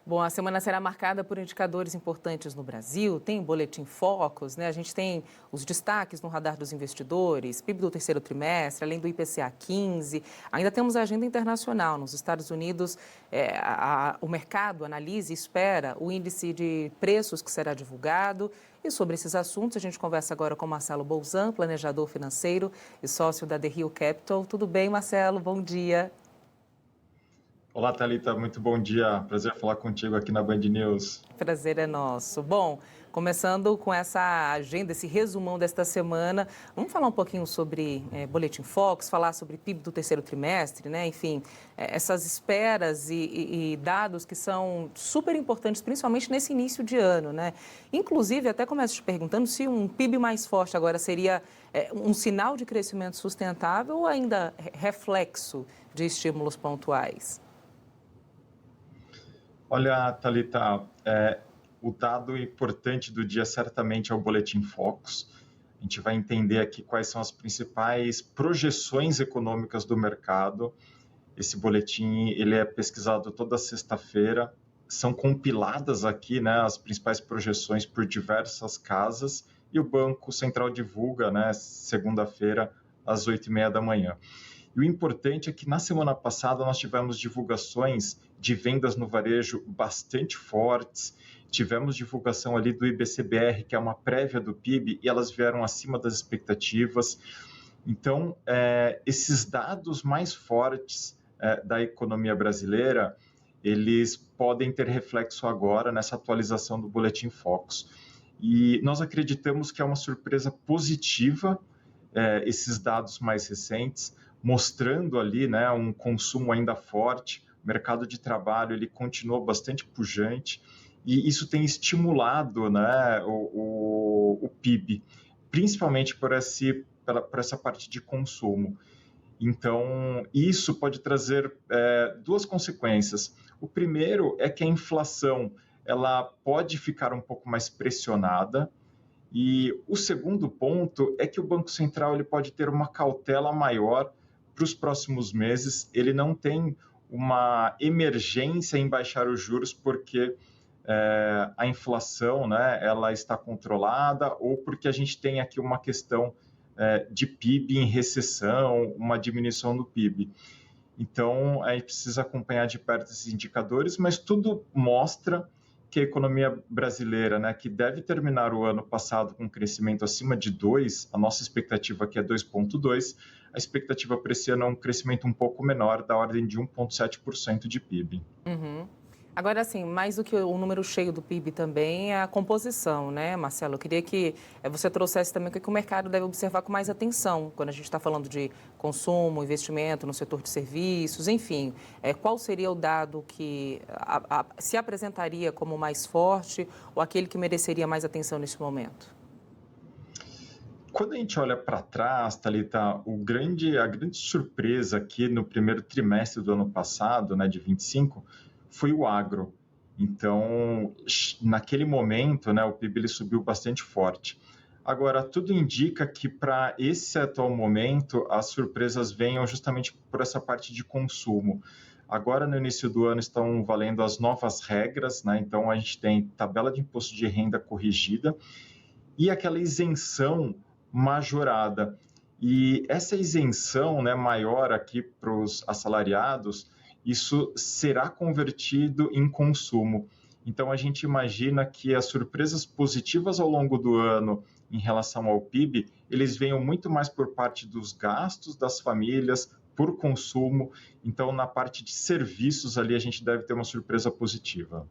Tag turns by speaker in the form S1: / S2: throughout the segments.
S1: Bom, a semana será marcada por indicadores importantes no Brasil. Tem o Boletim Focus, né? A gente tem os destaques no radar dos investidores, PIB do terceiro trimestre, além do IPCA 15. Ainda temos a agenda internacional. Nos Estados Unidos, o mercado analisa e espera o índice de preços que será divulgado. E sobre esses assuntos, a gente conversa agora com Marcelo Bolzan, planejador financeiro e sócio da The Hill Capital. Tudo bem, Marcelo? Bom dia.
S2: Olá, Thalita, muito bom dia. Prazer falar contigo aqui na Band News.
S1: Prazer é nosso. Bom, começando com essa agenda, esse resumão desta semana, vamos falar um pouquinho sobre Boletim Focus, falar sobre PIB do terceiro trimestre, né? Enfim, essas esperas e dados que são super importantes, principalmente nesse início de ano, né? Inclusive, até começo te perguntando se um PIB mais forte agora seria um sinal de crescimento sustentável ou ainda reflexo de estímulos pontuais?
S2: Olha, Thalita, o dado importante do dia certamente é o Boletim Focus. A gente vai entender aqui quais são as principais projeções econômicas do mercado. Esse boletim ele é pesquisado toda sexta-feira. São compiladas aqui, né, as principais projeções por diversas casas e o Banco Central divulga, né, segunda-feira, às 8h30 da manhã. E o importante é que na semana passada nós tivemos divulgações de vendas no varejo bastante fortes, tivemos divulgação ali do IBCBR, que é uma prévia do PIB, e elas vieram acima das expectativas. Então, esses dados mais fortes da economia brasileira, eles podem ter reflexo agora nessa atualização do Boletim Focus. E nós acreditamos que é uma surpresa positiva esses dados mais recentes, mostrando ali, né, um consumo ainda forte, o mercado de trabalho ele continua bastante pujante e isso tem estimulado, né, o PIB, principalmente por essa parte de consumo. Então, isso pode trazer duas consequências. O primeiro é que a inflação ela pode ficar um pouco mais pressionada, e o segundo ponto é que o Banco Central ele pode ter uma cautela maior para os próximos meses. Ele não tem uma emergência em baixar os juros porque a inflação, né, ela está controlada ou porque a gente tem aqui uma questão de PIB em recessão, uma diminuição do PIB. Então, a gente precisa acompanhar de perto esses indicadores, mas tudo mostra que a economia brasileira, né, que deve terminar o ano passado com um crescimento acima de 2, a nossa expectativa aqui é 2,2, a expectativa para esse ano é um crescimento um pouco menor, da ordem de 1,7% de PIB.
S1: Uhum. Agora, assim, mais do que o número cheio do PIB também é a composição, né, Marcelo? Eu queria que você trouxesse também o que o mercado deve observar com mais atenção quando a gente está falando de consumo, investimento no setor de serviços, enfim. Qual seria o dado que se apresentaria como mais forte ou aquele que mereceria mais atenção nesse momento?
S2: Quando a gente olha para trás, Thalita, a grande surpresa aqui no primeiro trimestre do ano passado, né, de 25, foi o agro. Então, naquele momento, né, o PIB ele subiu bastante forte. Agora, tudo indica que para esse atual momento, as surpresas venham justamente por essa parte de consumo. Agora, no início do ano, estão valendo as novas regras, né? Então, a gente tem tabela de imposto de renda corrigida e aquela isenção majorada. E essa isenção, né, maior aqui para os assalariados, isso será convertido em consumo. Então, a gente imagina que as surpresas positivas ao longo do ano em relação ao PIB, eles venham muito mais por parte dos gastos das famílias, por consumo. Então, na parte de serviços ali, a gente deve ter uma surpresa positiva.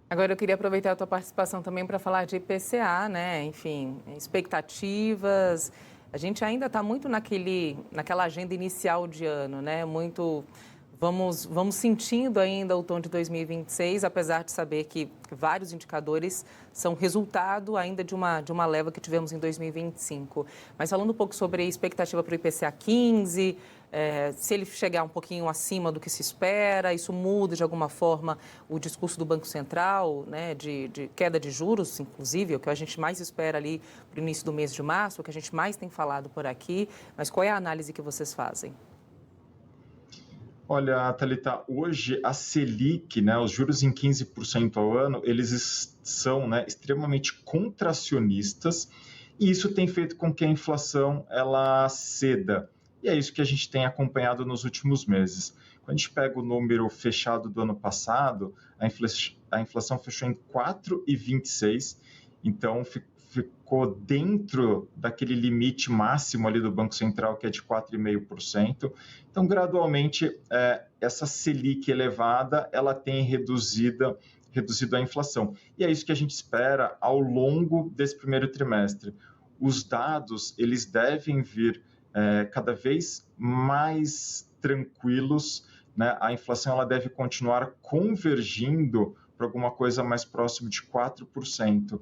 S1: Agora, eu queria aproveitar a tua participação também para falar de IPCA, né? Enfim, expectativas. A gente ainda está muito naquela agenda inicial de ano, né? Muito. Vamos sentindo ainda o tom de 2026, apesar de saber que vários indicadores são resultado ainda de uma leva que tivemos em 2025. Mas falando um pouco sobre a expectativa para o IPCA 15, se ele chegar um pouquinho acima do que se espera, isso muda de alguma forma o discurso do Banco Central, né, de queda de juros, inclusive, o que a gente mais espera ali para o início do mês de março, o que a gente mais tem falado por aqui. Mas qual é a análise que vocês fazem?
S2: Olha, Thalita, hoje a Selic, né, os juros em 15% ao ano, eles são, né, extremamente contracionistas e isso tem feito com que a inflação ela ceda. E é isso que a gente tem acompanhado nos últimos meses. Quando a gente pega o número fechado do ano passado, a inflação fechou em 4,26, então ficou dentro daquele limite máximo ali do Banco Central, que é de 4,5%. Então, gradualmente, essa Selic elevada, ela tem reduzido a inflação. E é isso que a gente espera ao longo desse primeiro trimestre. Os dados, eles devem vir cada vez mais tranquilos, né? A inflação ela deve continuar convergindo para alguma coisa mais próximo de 4%.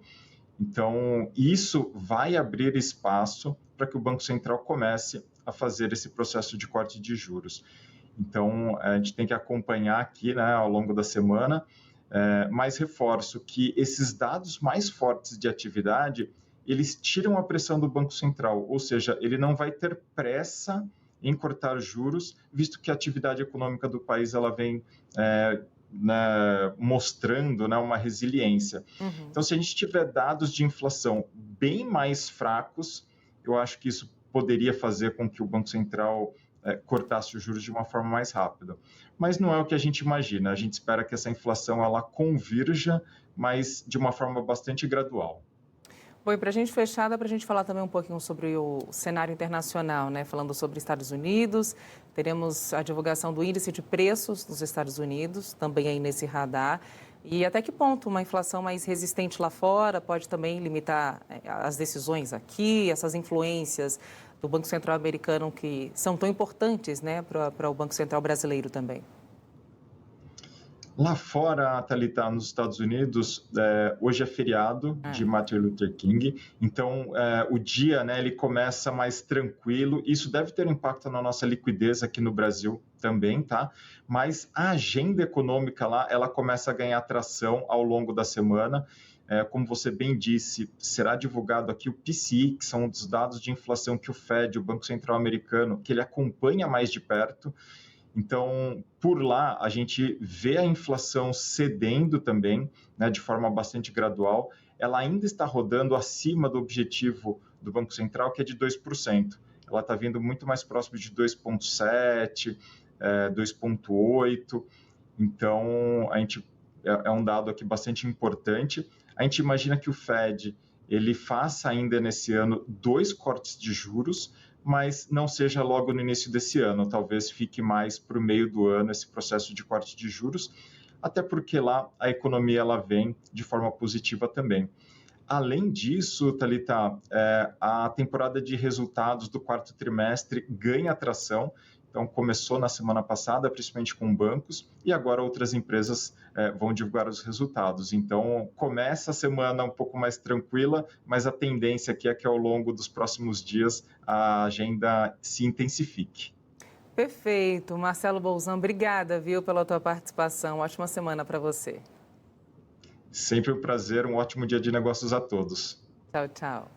S2: Então, isso vai abrir espaço para que o Banco Central comece a fazer esse processo de corte de juros. Então, a gente tem que acompanhar aqui, né, ao longo da semana, mas reforço que esses dados mais fortes de atividade, eles tiram a pressão do Banco Central, ou seja, ele não vai ter pressa em cortar juros, visto que a atividade econômica do país ela vem né, mostrando, né, uma resiliência.
S1: Uhum.
S2: Então, se a gente tiver dados de inflação bem mais fracos, eu acho que isso poderia fazer com que o Banco Central cortasse os juros de uma forma mais rápida. Mas não é o que a gente imagina. A gente espera que essa inflação ela convirja, mas de uma forma bastante gradual.
S1: Bom, e para a gente fechar, dá para a gente falar também um pouquinho sobre o cenário internacional, né? Falando sobre Estados Unidos, teremos a divulgação do índice de preços dos Estados Unidos, também aí nesse radar. E até que ponto uma inflação mais resistente lá fora pode também limitar as decisões aqui, essas influências do Banco Central americano que são tão importantes, né, para o Banco Central brasileiro também?
S2: Lá fora, Thalita, nos Estados Unidos, hoje é feriado de Martin Luther King, então o dia, né, ele começa mais tranquilo. Isso deve ter um impacto na nossa liquidez aqui no Brasil também, tá? Mas a agenda econômica lá, ela começa a ganhar tração ao longo da semana. Como você bem disse, será divulgado aqui o PCI, que são os dados de inflação que o Fed, o Banco Central americano, que ele acompanha mais de perto. Então, por lá, a gente vê a inflação cedendo também, né, de forma bastante gradual. Ela ainda está rodando acima do objetivo do Banco Central, que é de 2%. Ela está vindo muito mais próximo de 2,7%, 2,8%. Então, é um dado aqui bastante importante. A gente imagina que o Fed ele faça ainda nesse ano 2 cortes de juros, mas não seja logo no início desse ano, talvez fique mais para o meio do ano esse processo de corte de juros, até porque lá a economia ela vem de forma positiva também. Além disso, Thalita, a temporada de resultados do quarto trimestre ganha atração. Então, começou na semana passada, principalmente com bancos, e agora outras empresas vão divulgar os resultados. Então, começa a semana um pouco mais tranquila, mas a tendência aqui é que ao longo dos próximos dias a agenda se intensifique.
S1: Perfeito. Marcelo Bolzan, obrigada, viu, pela tua participação. Ótima semana para você.
S2: Sempre um prazer, um ótimo dia de negócios a todos.
S1: Tchau, tchau.